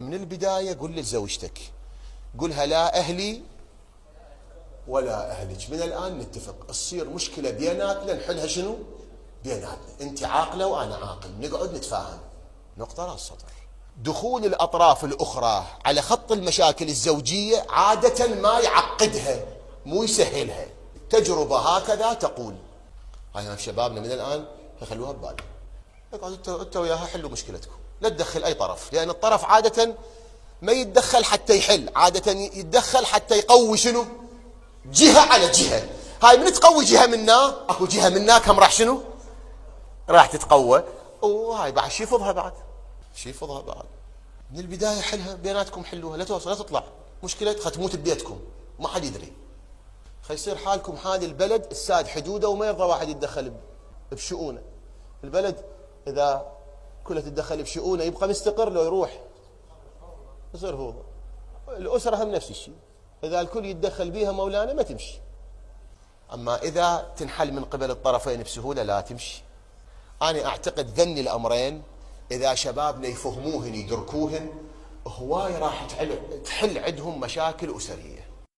من البداية قل لزوجتك، قلها لا أهلي ولا أهلك، من الآن نتفق، تصير مشكلة بيناتنا نحلها شنو؟ بيناتنا، أنت عاقلة وأنا عاقل، نقعد نتفاهم، نقطة راس سطر. دخول الأطراف الأخرى على خط المشاكل الزوجية عادة ما يعقدها، مو يسهلها. تجربة هكذا تقول. هاي شبابنا من الآن خلوها ببالي، اقعدوا انت وياها حلوا مشكلتكم، لا تدخل أي طرف، لأن الطرف عادة ما يتدخل حتى يحل، عادة يتدخل حتى يقوي شنو؟ جهة على جهة. هاي من تقوي جهة منا، اكو جهة منا كم راح شنو؟ راح تتقوى، وهاي بعد شي يفضها بعد، شي يفضها بعد. من البداية حلها بيناتكم، حلوها، لا توصل لا تطلع مشكلة تموت ببيتكم وما حد يدري. يصير حالكم حال البلد الساد حدوده وما يرضى واحد يتدخل بشؤونه. البلد إذا كلها تتدخل بشؤونه يبقى مستقر، لو يروح يصير هو. الأسرة هم نفس الشيء، إذا الكل يتدخل بيها مولانا ما تمشي. أما إذا تنحل من قبل الطرفين بسهولة لا تمشي. أنا أعتقد ذني الأمرين إذا شبابنا يفهموهن يدركوهن، هواي راح تحل عندهم مشاكل أسرية.